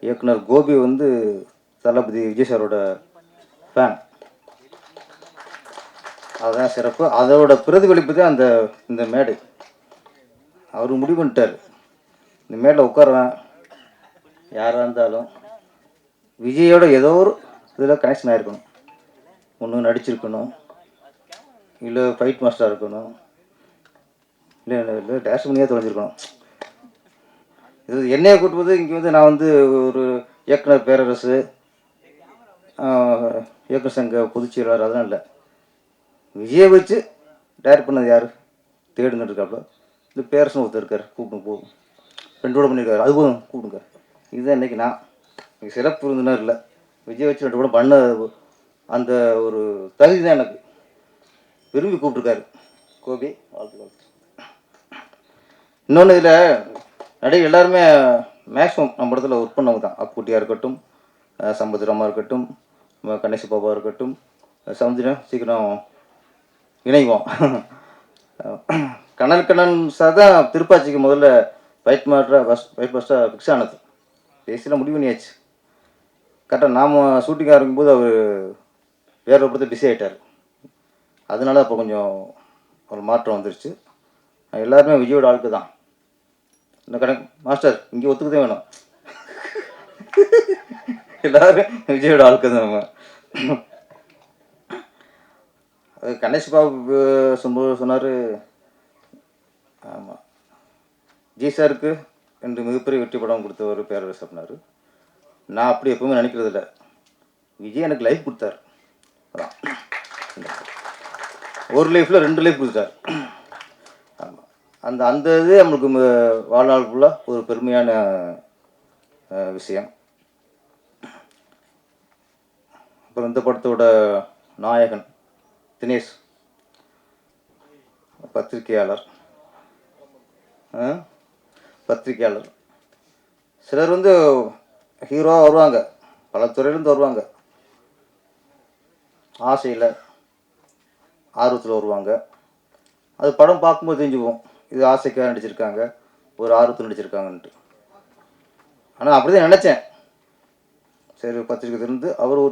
இயக்குனர் கோபி வந்து தளபதி விஜய் சாரோட ஃபேன். அதுதான் சிறப்பு. அதோட பிரதிபலிப்பு தான் இந்த மேடை. அவர் முடிவு பண்ணிட்டார், இந்த மேடையில் உட்காருவேன் யாராக இருந்தாலும் விஜயோட ஏதோ ஒரு இதில் கனெக்ஷன் ஆகிருக்கணும். ஒன்று நடிச்சிருக்கணும், இல்லை ஃபைட் மாஸ்டராக இருக்கணும், இல்லை டேஷ் பண்ணியே தொலைஞ்சிருக்கணும். இது என்னையை கூட்டு போது இங்கே வந்து நான் வந்து ஒரு இயக்குனர் பேரரசு, இயக்குனர் சங்க பொதுச் செயலாளர் அதெல்லாம் இல்லை. விஜயை வச்சு டைரக்ட் பண்ணது யார் தேடுங்கிட்டு இருக்காப்புல. இந்த பேரரசன் ஒருத்தர் இருக்கார், கூப்பிட்டு போகும் ரெண்டு கூட பண்ணியிருக்காரு, அது போதும் கூப்பிடுங்க. இதுதான் இன்றைக்கி நான் இன்றைக்கி சிறப்பு விருந்தினர் இல்லை, விஜய் வச்சு 2 கூட பண்ண அந்த ஒரு தகுதி தான் எனக்கு. விரும்பி கூப்பிட்ருக்காரு கோபி, வாழ்த்துக்கள். இன்னொன்று இதில் நடிகை எல்லாருமே மேக்ஸிமம் நம்ம இடத்துல ஒர்க் பண்ணவங்க தான். அப்புக்குட்டியாக இருக்கட்டும், சம்பத்ராமா இருக்கட்டும், கணேஷ் பாபா இருக்கட்டும், சமுத்திரம் சீக்கிரம் இணைவோம். கண்ணன் சார் தான் திருப்பாச்சிக்கு முதல்ல ஃபைட் மாஸ்டராக ஃபிக்ஸ் ஆனது. பேசிலாம் முடிவு பண்ணியாச்சு. கரெக்டாக நாம் ஷூட்டிங் ஆரம்பிக்கும்போது அவர் வேற ஒரு படத்தை பிஸி ஆகிட்டார். அதனால அப்போ கொஞ்சம் ஒரு மாற்றம் வந்துருச்சு. எல்லாருமே விஜயோட ஆளுக்கு தான். இந்த கணக்கு மாஸ்டர் இங்கே ஒத்துக்கதே வேணும். எல்லாரும் விஜயோட ஆளுக்கு தான். நம்ம கணேஷ் பாபு சொன்னார், ஆமாம் ஜி சாருக்கு 2 மிகப்பெரிய வெற்றி படம் கொடுத்தவர் பேரரசு அப்படின்னாரு. நான் அப்படி எப்பவுமே நினைக்கிறது இல்லை. விஜய் எனக்கு லைஃப் கொடுத்தார். அதான் ஒரு லைஃப்பில் 2 லைஃப் கொடுத்தார். ஆமாம், அந்த இது நம்மளுக்கு வாழ்நாள் ஃபுல்லாக ஒரு பெருமையான விஷயம். அப்புறம் இந்த படத்தோட நாயகன் தினேஷ், பத்திரிகையாளர். சிலர் வந்து ஹீரோவாக வருவாங்க, பல துறையிலேருந்து வருவாங்க, ஆசையில் ஆர்வத்தில் வருவாங்க. அது படம் பார்க்கும்போது தெரிஞ்சுக்குவோம், இது ஆசைக்காக நடிச்சிருக்காங்க, ஒரு ஆர்வத்தில் நடிச்சிருக்காங்கன்ட்டு. ஆனால் அப்படி தான் நினச்சேன். சரி, பத்திரிக்கை இருந்து அவர்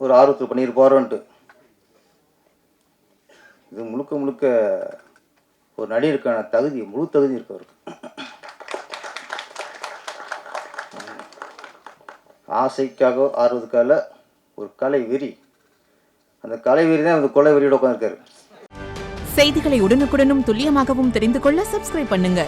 ஒரு ஆர்வத்தில் பண்ணியிருப்பாரோன்ட்டு. இது முழுக்க ஒரு நடிகருக்கான தகுதி, முழு தகுதி இருக்கு அவருக்கு. ஆசைக்காக ஆர்வத்துக்காக ஒரு கலை வெறி, அந்த கலை வெறி தான் அந்த கொலை வெறியோட உட்காந்துருக்காரு. செய்திகளை உடனுக்குடனும் துல்லியமாகவும் தெரிந்து கொள்ள சப்ஸ்கிரைப் பண்ணுங்க.